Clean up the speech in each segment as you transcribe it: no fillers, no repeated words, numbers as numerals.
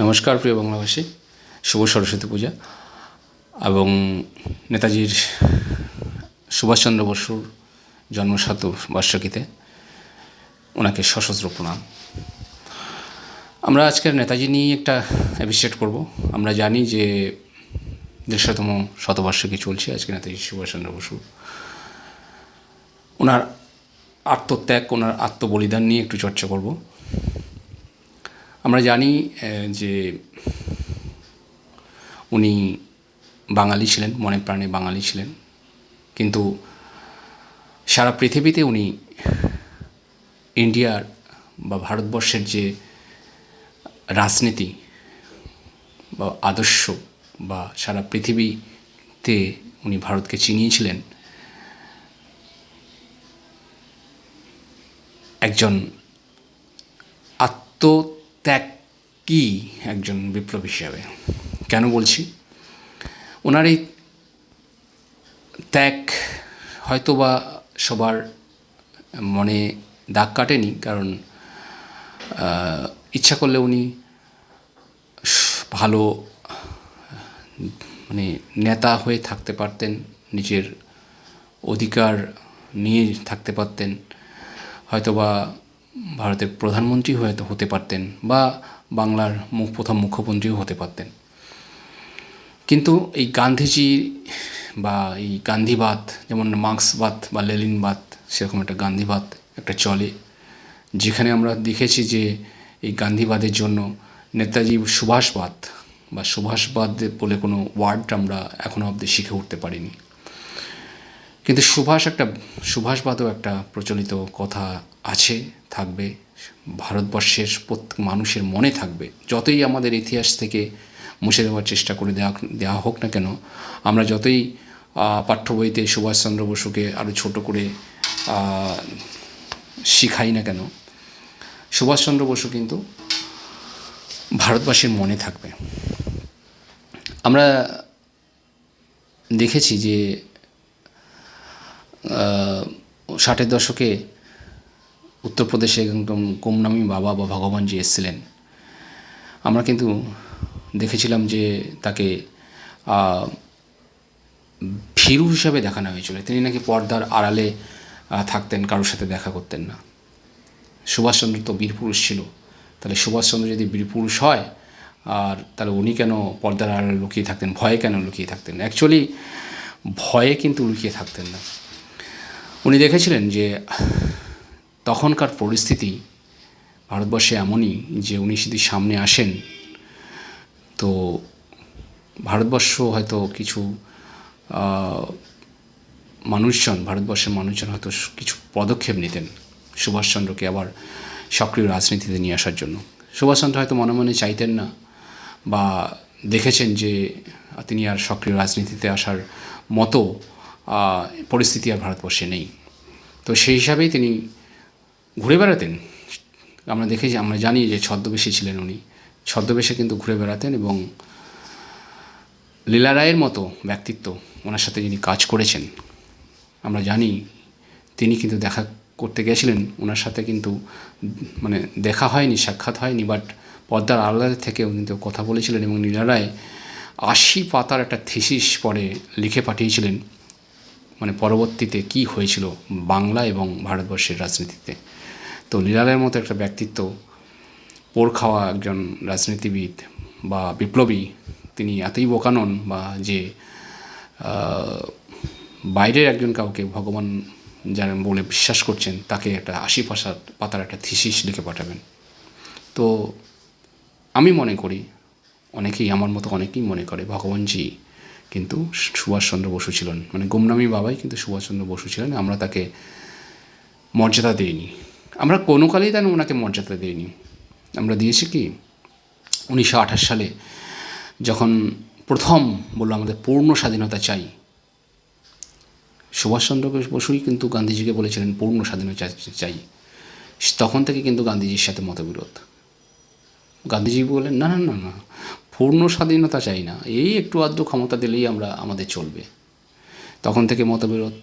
নমস্কার প্রিয় বাংলাভাষী, শুভ সরস্বতী পূজা এবং নেতাজির সুভাষচন্দ্র বসুর জন্মশতবার্ষিকীতে ওনাকে সশস্ত্র প্রণাম। আমরা আজকের নেতাজি নিয়ে একটা এপিসোড করব। আমরা জানি যে 150তম শতবার্ষিকী চলছে আজকে নেতাজি সুভাষচন্দ্র বসু। ওনার আত্মত্যাগ, ওনার আত্মবলিদান নিয়ে একটু চর্চা করব। আমরা জানি যে উনি বাঙালি ছিলেন, মনে প্রাণে বাঙালি ছিলেন, কিন্তু সারা পৃথিবীতে উনি ইন্ডিয়ার বা ভারতবর্ষের যে রাজনীতি বা আদর্শ বা সারা পৃথিবীতে উনি ভারতকে চিনিয়েছিলেন একজন আত্মত্যাগী একজন বিপ্লবী হিসাবে। কেন বলছি? ওনার এই ত্যাগ হয়তো বা সবার মনে দাগ কাটেনি, কারণ ইচ্ছা করলে উনি ভালো নেতা হয়ে থাকতে পারতেন, নিজের অধিকার নিয়ে থাকতে পারতেন, হয়তোবা ভারতের প্রধানমন্ত্রী হতে পারতেন বা বাংলার প্রথম মুখ্যমন্ত্রীও হতে পারতেন। কিন্তু এই গান্ধীজি বা এই গান্ধীবাদ, যেমন মার্ক্সবাদ বা লেনিনবাদ, সেরকম একটা গান্ধীবাদ একটা চলে, যেখানে আমরা দেখেছি যে এই গান্ধীবাদের জন্য নেতাজি সুভাষবাদ বা সুভাষবাদ বলে কোনো ওয়ার্ড আমরা এখনও অবধি শিখে উঠতে পারিনি। কিন্তু সুভাষবাদও একটা প্রচলিত কথা আছে, থাকবে, ভারতবর্ষের প্রত্যেক মানুষের মনে থাকবে। যতই আমাদের ইতিহাস থেকে মুছে দেওয়ার চেষ্টা করে দেওয়া হোক না কেন, আমরা যতই পাঠ্য বইতে সুভাষচন্দ্র বসুকে আরও ছোট করে শিখাই না কেন, সুভাষচন্দ্র বসু কিন্তু ভারতবাসীর মনে থাকবে। আমরা দেখেছি যে 60-এর দশকে উত্তরপ্রদেশে একদম গুমনামি বাবা বা ভগবানজি এসেছিলেন। আমরা কিন্তু দেখেছিলাম যে তাকে ভীরু হিসাবে দেখানো হয়েছিল। তিনি নাকি পর্দার আড়ালে থাকতেন, কারোর সাথে দেখা করতেন না। সুভাষচন্দ্র তো বীরপুরুষ ছিল, তাহলে সুভাষচন্দ্র যদি বীরপুরুষ হয়, আর তাহলে উনি কেন পর্দার আড়ালে লুকিয়ে থাকতেন, ভয়ে কেন লুকিয়ে থাকতেন? অ্যাকচুয়ালি ভয়ে কিন্তু লুকিয়ে থাকতেন না। উনি দেখেছিলেন যে তখনকার পরিস্থিতি ভারতবর্ষে এমনই যে উনি যদি সামনে আসেন তো ভারতবর্ষ হয়তো কিছু ভারতবর্ষের মানুষজন হয়তো কিছু পদক্ষেপ নিতেন সুভাষচন্দ্রকে আবার সক্রিয় রাজনীতিতে নিয়ে আসার জন্য। সুভাষচন্দ্র হয়তো মনে মনে চাইতেন না, বা দেখেছেন যে তিনি আর সক্রিয় রাজনীতিতে আসার মতো পরিস্থিতি আর ভারতবর্ষে নেই। তো সেই হিসাবেই তিনি ঘুরে বেড়াতেন। আমরা জানি যে ছদ্মবেশী ছিলেন উনি, ছদ্মবেশে কিন্তু ঘুরে বেড়াতেন, এবং লীলা রায়ের মতো ব্যক্তিত্ব ওনার সাথে যিনি কাজ করেছেন, আমরা জানি তিনি কিন্তু দেখা করতে গেছিলেন ওনার সাথে, কিন্তু দেখা হয়নি, সাক্ষাৎ হয়নি, বাট পর্দার আড়ালে থেকেও কিন্তু কথা বলেছিলেন। এবং লীলা রায় 80 পাতার একটা থিসিস পরে লিখে পাঠিয়েছিলেন, পরবর্তীতে কি হয়েছিল বাংলা এবং ভারতবর্ষের রাজনীতিতে। তো লীলা রায়ের মতো একটা ব্যক্তিত্ব, পোড় খাওয়া একজন রাজনীতিবিদ বা বিপ্লবী, তিনি এতই বোকা নন বা যে বাইরের একজন কাউকে ভগবান যারা বলে বিশ্বাস করছেন তাকে একটা 80 পাতার একটা থিসিস লিখে পাঠাবেন। তো আমি মনে করি, আমার মতো অনেকেই মনে করে, ভগবানজি কিন্তু সুভাষচন্দ্র বসু ছিলেন, গুমনামি বাবাই কিন্তু সুভাষচন্দ্র বসু ছিলেন। আমরা তাকে মর্যাদা দিইনি, আমরা কোনো কালেই তাই ওনাকে মর্যাদা দিইনি। আমরা দিয়েছি কি 1928 সালে যখন প্রথম বললো আমাদের পূর্ণ স্বাধীনতা চাই, সুভাষচন্দ্র বসুই কিন্তু গান্ধীজিকে বলেছিলেন পূর্ণ স্বাধীনতা চাই। তখন থেকে কিন্তু গান্ধীজির সাথে মতবিরোধ। গান্ধীজি বললেন না না না না, পূর্ণ স্বাধীনতা চাই না, এই একটু আধটু ক্ষমতা দিলেই আমাদের চলবে। তখন থেকে মতবিরোধ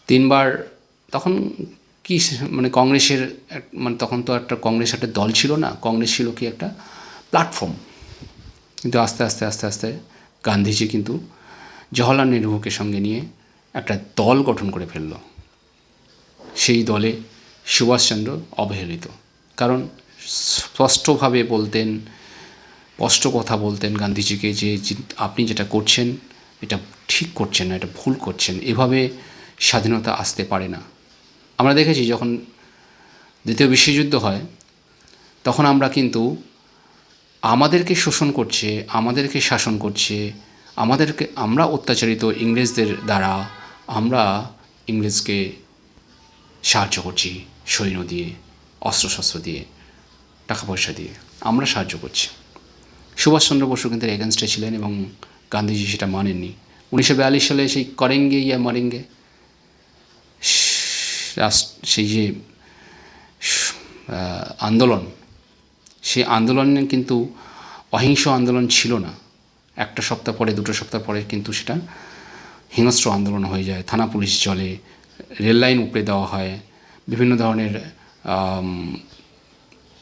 3বার। তখন কংগ্রেসের তখন তো একটা কংগ্রেস একটা দল ছিল না, কংগ্রেস ছিল কি একটা প্ল্যাটফর্ম। কিন্তু আস্তে আস্তে আস্তে আস্তে গান্ধীজি কিন্তু জওহরলাল নেহরুকে সঙ্গে নিয়ে একটা দল গঠন করে ফেলল। সেই দলে সুভাষচন্দ্র অবহেলিত, কারণ স্পষ্টভাবে বলতেন, স্পষ্ট কথা বলতেন গান্ধীজিকে যে আপনি যেটা করছেন এটা ঠিক করছেন না, এটা ভুল করছেন, এভাবে স্বাধীনতা আসতে পারে না। আমরা দেখেছি যখন দ্বিতীয় বিশ্বযুদ্ধ হয় তখন আমরা কিন্তু আমাদেরকে শোষণ করছে, আমাদেরকে শাসন করছে, আমরা অত্যাচারিত ইংরেজদের দ্বারা আমরা ইংরেজকে সাহায্য করছি, সৈন্য দিয়ে, অস্ত্রশস্ত্র দিয়ে, টাকা পয়সা দিয়ে আমরা সাহায্য করছি। সুভাষচন্দ্র বসু কিন্তু এগেনস্টে ছিলেন এবং গান্ধীজি সেটা মানেননি। 1942 সালে সেই করেঙ্গে ইয়া মারেঙ্গে সেই যে আন্দোলন, সেই আন্দোলনে কিন্তু অহিংস আন্দোলন ছিল না। একটা সপ্তাহ পরে, দুটো সপ্তাহ পরে কিন্তু সেটা হিংস্র আন্দোলন হয়ে যায়। থানা পুলিশ চলে, রেল লাইন উপড়ে দেওয়া হয়, বিভিন্ন ধরনের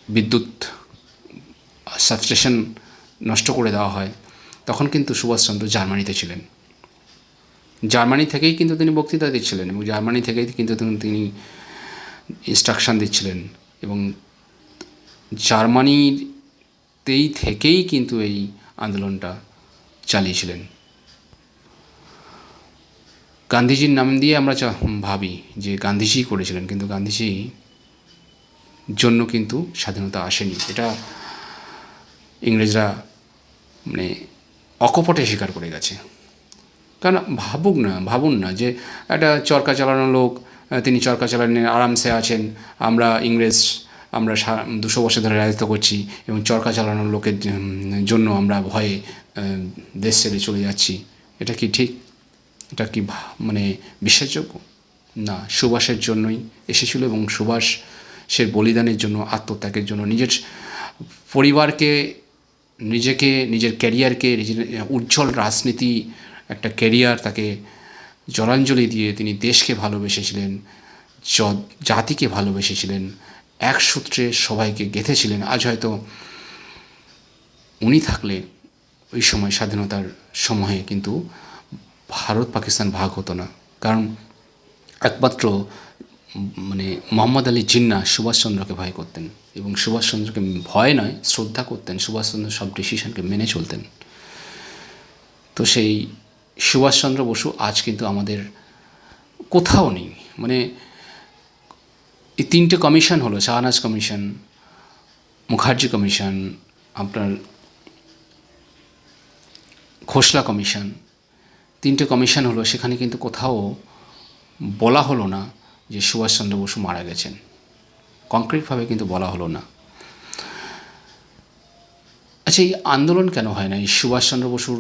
বিদ্যুৎ সাবস্টেশন নষ্ট করে দেওয়া হয়। তখন কিন্তু সুভাষচন্দ্র জার্মানিতে ছিলেন। জার্মানি থেকেই কিন্তু তিনি বক্তৃতা দিচ্ছিলেন এবং জার্মানি থেকেই কিন্তু তিনি ইনস্ট্রাকশান দিচ্ছিলেন এবং জার্মানিতেই থেকেই কিন্তু এই আন্দোলনটা চালিয়েছিলেন। গান্ধীজির নাম দিয়ে আমরা ভাবি যে গান্ধীজি করেছিলেন, কিন্তু গান্ধীজি জন্য কিন্তু স্বাধীনতা আসেনি। এটা ইংরেজরা মানে অকপটে স্বীকার করে গেছে। কারণ ভাবুন না যে একটা চরকা চালানো লোক, তিনি চরকা চালানো আরামসে আছেন, আমরা 200 বছর ধরে রাজত্ব করছি এবং চরকা চালানোর লোকের জন্য আমরা ভয়ে দেশ ছেড়ে চলে যাচ্ছি। এটা কি ঠিক? এটা কি মানে বিশ্বাসযোগ্য? না, সুভাষের জন্যই এসেছিল এবং সুভাষের বলিদানের জন্য, আত্মত্যাগের জন্য, নিজের পরিবারকে, নিজেকে, নিজের ক্যারিয়ারকে, নিজের উজ্জ্বল রাজনীতি একটা ক্যারিয়ার তাকে জলাঞ্জলি দিয়ে তিনি দেশকে ভালোবেসেছিলেন, জাতিকে ভালোবেসেছিলেন, এক সূত্রে সবাইকে গেঁথেছিলেন। আজ হয়তো উনি থাকলে ওই সময় স্বাধীনতার সময়ে কিন্তু ভারত পাকিস্তান ভাগ হতো না। কারণ একমাত্র মানে মোহাম্মদ আলী জিন্নাহ সুভাষচন্দ্রকে ভয় করতেন এবং সুভাষচন্দ্রকে ভয় নয়, শ্রদ্ধা করতেন। সুভাষচন্দ্র সব ডিসিশনকে মেনে চলতেন। তো সেই সুভাষচন্দ্র বসু আজ কিন্তু আমাদের কোথাও নেই। মানে এই 3টে কমিশন হলো, শাহনাজ কমিশন, মুখার্জি কমিশন, আপনার খোসলা কমিশন, 3টে কমিশন হলো, সেখানে কিন্তু কোথাও বলা হলো না যে সুভাষচন্দ্র বসু মারা গেছেন। কংক্রিটভাবে কিন্তু বলা হলো না। আচ্ছা, এই আন্দোলন কেন হয় না? এই সুভাষচন্দ্র বসুর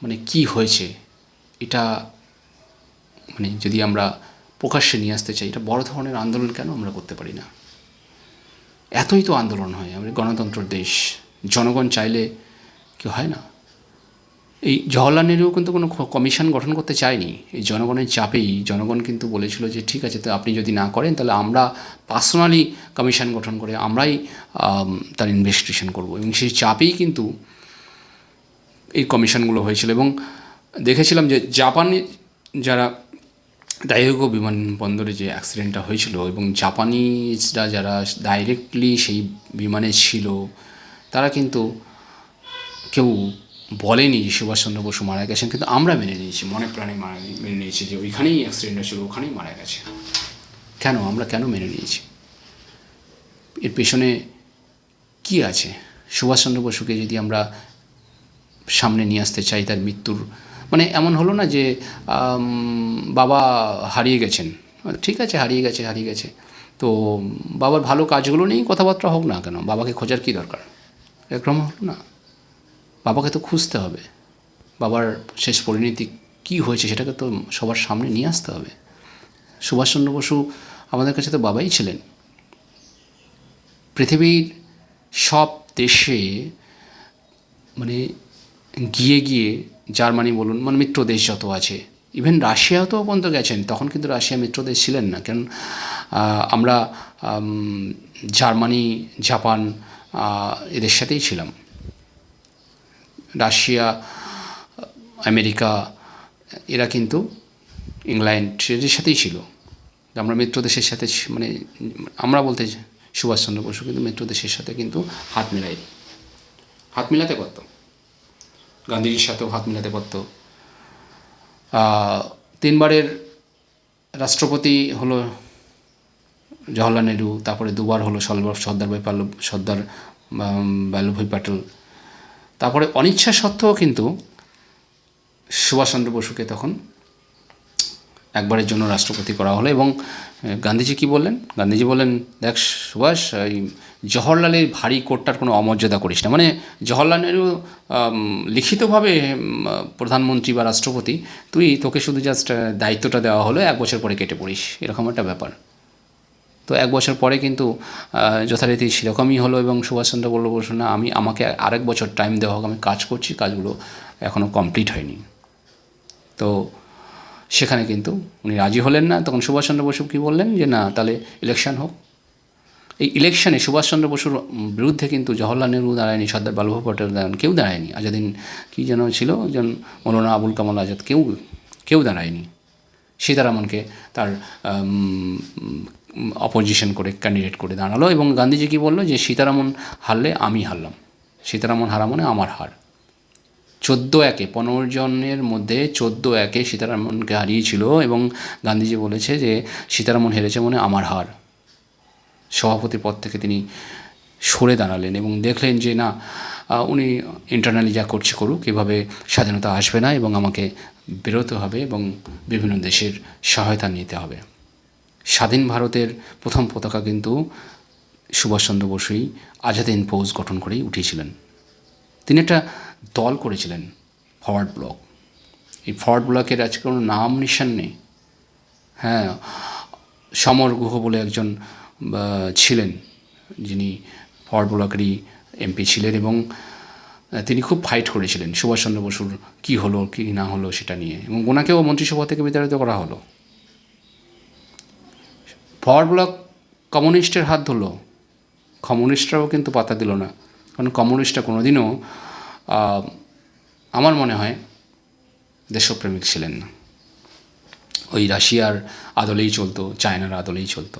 মানে কি হয়েছে, এটা মানে যদি আমরা প্রকাশ্যে নিয়ে আসতে চাই, এটা বড় ধরনের আন্দোলন কেন আমরা করতে পারি না? এতই তো আন্দোলন হয়, আমরা গণতন্ত্রের দেশ, জনগণ চাইলে কি হয় না? এই জওহরলাল নেহরু কিন্তু কোনো কমিশন গঠন করতে চায়নি। এই জনগণের চাপেই জনগণ কিন্তু বলেছিল যে ঠিক আছে, তো আপনি যদি না করেন তাহলে আমরা পার্সোনালি কমিশন গঠন করে আমরাই তার ইনভেস্টিগেশন করব, এবং সেই চাপেই কিন্তু এই কমিশনগুলো হয়েছিল। এবং দেখেছিলাম যে জাপানে যারা দাইহাগো বিমানবন্দরে যে অ্যাক্সিডেন্টটা হয়েছিল এবং জাপানিজরা যারা ডাইরেক্টলি সেই বিমানে ছিল, তারা কিন্তু কেউ বলেনি যে সুভাষচন্দ্র বসু মারা গেছেন, কিন্তু আমরা মেনে নিয়েছি, মনে প্রাণে মেনে নিয়েছি যে ওইখানেই অ্যাক্সিডেন্ট হয়েছিল, ওখানেই মারা গেছে। কেন? আমরা কেন মেনে নিয়েছি? এর পেছনে কি আছে? সুভাষচন্দ্র বসুকে যদি আমরা সামনে নিয়ে আসতে চাই, তার মৃত্যুর মানে এমন হলো না যে বাবা হারিয়ে গেছেন, ঠিক আছে, হারিয়ে গেছে, তো বাবার ভালো কাজগুলো নেই, কথাবার্তা হোক না কেন, বাবাকে খোঁজার কী দরকার? এরকম হলো না। বাবাকে তো খুঁজতে হবে, বাবার শেষ পরিণতি কী হয়েছে সেটাকে তো সবার সামনে নিয়ে আসতে হবে। সুভাষচন্দ্র বসু আমাদের কাছে তো বাবাই ছিলেন। পৃথিবীর সব দেশে মানে গিয়ে জার্মানি বলুন, মানে মিত্র দেশ যত আছে, ইভেন রাশিয়াও তো পর্যন্ত গেছেন, তখন কিন্তু রাশিয়া মিত্র দেশ ছিলেন না। কারণ আমরা জার্মানি, জাপান এদের সাথেই ছিলাম। রাশিয়া, আমেরিকা, এরা কিন্তু ইংল্যান্ড এদের সাথেই ছিল। আমরা মিত্র দেশের সাথে মানে আমরা বলতে সুভাষচন্দ্র বসু কিন্তু মিত্র দেশের সাথে কিন্তু হাত মেলায়নি, হাত মেলাতে পারত, গান্ধীজির সাথেও হাত মেলাতে পারত। 3বারের রাষ্ট্রপতি হলো জওহরলাল নেহরু, তারপরে 2বার হলো সর্দার বল্লভভাই প্যাটেল। তারপরে অনিচ্ছা সত্ত্বেও কিন্তু সুভাষচন্দ্র বসুকে তখন একবারের জন্য রাষ্ট্রপতি করা হলো। এবং গান্ধীজি কি বললেন? গান্ধীজি বললেন, দেখ সুভাষ, এই জওহরলালের ভারী কোটটার কোনো অমর্যাদা করিস না। মানে জওহরলাল নেহরু লিখিতভাবে প্রধানমন্ত্রী বা রাষ্ট্রপতি, তোকে শুধু জাস্ট দায়িত্বটা দেওয়া হলো, 1 বছর পরে কেটে পড়িস, এরকম একটা ব্যাপার। তো 1 বছর পরে কিন্তু যথারীতি সেরকমই হলো। এবং সুভাষচন্দ্র বসু, না, আমাকে আরেক বছর টাইম দেওয়া হোক, আমি কাজ করছি, কাজগুলো এখনও কমপ্লিট হয়নি। তো সেখানে কিন্তু উনি রাজি হলেন না। তখন সুভাষচন্দ্র বসু কী বললেন, যে না, তাহলে ইলেকশন হোক। এই ইলেকশনে সুভাষচন্দ্র বসুর বিরুদ্ধে কিন্তু জওহরলাল নেহরু দাঁড়ায়নি, সর্দার বল্লভভাই প্যাটেল দাঁড়ায়নি, কেউ দাঁড়ায়নি। আজাদিন কী যেন ছিল, যেন মৌলানা আবুল কামাল আজাদ, কেউ দাঁড়ায়নি। সীতারামনকে তার অপোজিশন করে ক্যান্ডিডেট করে দাঁড়ালো। এবং গান্ধীজি কী বললো, যে সীতারামন হারলে আমি হারলাম, সীতারামন হারা মানে আমার হার। 14-1 15 জনের মধ্যে 14-1 সীতারামনকে হারিয়েছিল। এবং গান্ধীজি বলেছে যে সীতারামন হেরেছে মানে আমার হার। সভাপতি পদ থেকে তিনি সরে দাঁড়ালেন এবং দেখলেন যে না, উনি ইন্টারনালি যা করছে করুক, এভাবে স্বাধীনতা আসবে না এবং আমাকে বেরোতে হবে এবং বিভিন্ন দেশের সহায়তা নিতে হবে। স্বাধীন ভারতের প্রথম পতাকা কিন্তু সুভাষচন্দ্র বসুই আজাদ হিন্দ ফৌজ গঠন করেই উঠিয়েছিলেন। তিনি একটা দল করেছিলেন, ফরওয়ার্ড ব্লক। এই ফরওয়ার্ড ব্লকের আজকে কোনো নাম নিশান নেই। হ্যাঁ, সমর গুহ বলে একজন ছিলেন, যিনি ফরওয়ার্ড ব্লকেরই এমপি ছিলেন এবং তিনি খুব ফাইট করেছিলেন সুভাষচন্দ্র বসুর কী হলো কী না হলো সেটা নিয়ে, এবং ওনাকেও মন্ত্রিসভা থেকে বিতাড়িত করা হলো। ফরওয়ার্ড ব্লক কমিউনিস্টের হাত ধরল, কমিউনিস্টরাও কিন্তু পাতা দিল না, কারণ কমিউনিস্টরা কোনোদিনও আমার মনে হয় দেশপ্রেমিক ছিলেন না। ওই রাশিয়ার আদলেই চলতো, চায়নার আদলেই চলতো।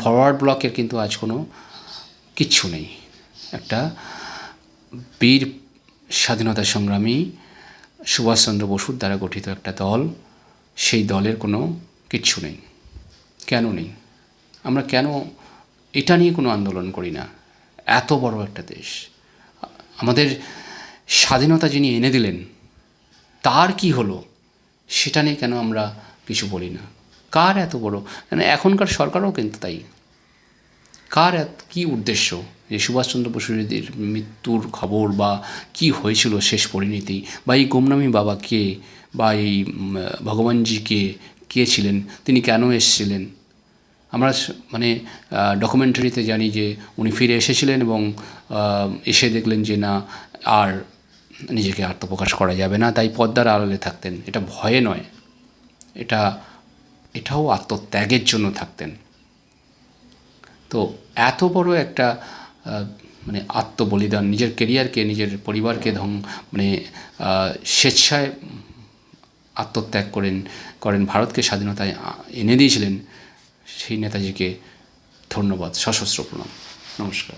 ফরওয়ার্ড ব্লকের কিন্তু আজ কোনো কিচ্ছু নেই। একটা বীর স্বাধীনতা সংগ্রামী সুভাষচন্দ্র বসুর দ্বারা গঠিত একটা দল, সেই দলের কোনো কিচ্ছু নেই। কেন নেই? আমরা কেন এটা নিয়ে কোনো আন্দোলন করি না? এত বড় একটা দেশ, আমাদের স্বাধীনতা যিনি এনে দিলেন, তার কি হলো সেটা নিয়ে কেন আমরা কিছু বলি না? কার এত বড়, মানে এখনকার সরকারও কিন্তু তাই। কার কী উদ্দেশ্য যে সুভাষচন্দ্র বসুর মৃত্যুর খবর বা কি হয়েছিল শেষ পরিণতি, বা এই গুমনামী বাবা কে, বা এই ভগবানজি কে ছিলেন, তিনি কেন এসেছিলেন? আমরা মানে ডকুমেন্টারিতে জানি যে উনি ফিরে এসেছিলেন এবং এসে দেখলেন যে না, আর নিজেকে আত্মপ্রকাশ করা যাবে না, তাই পর্দার আড়ালে থাকতেন। এটা ভয়ে নয়, এটাও আত্মত্যাগের জন্য থাকতেন। তো এত বড় একটা মানে আত্মবলিদান, নিজের কেরিয়ারকে, নিজের পরিবারকে মানে স্বেচ্ছায় আত্মত্যাগ করেন ভারতকে স্বাধীনতায় এনে দিয়েছিলেন, সেই নেতাজিকে ধন্যবাদ, সশস্ত্র প্রণাম, নমস্কার।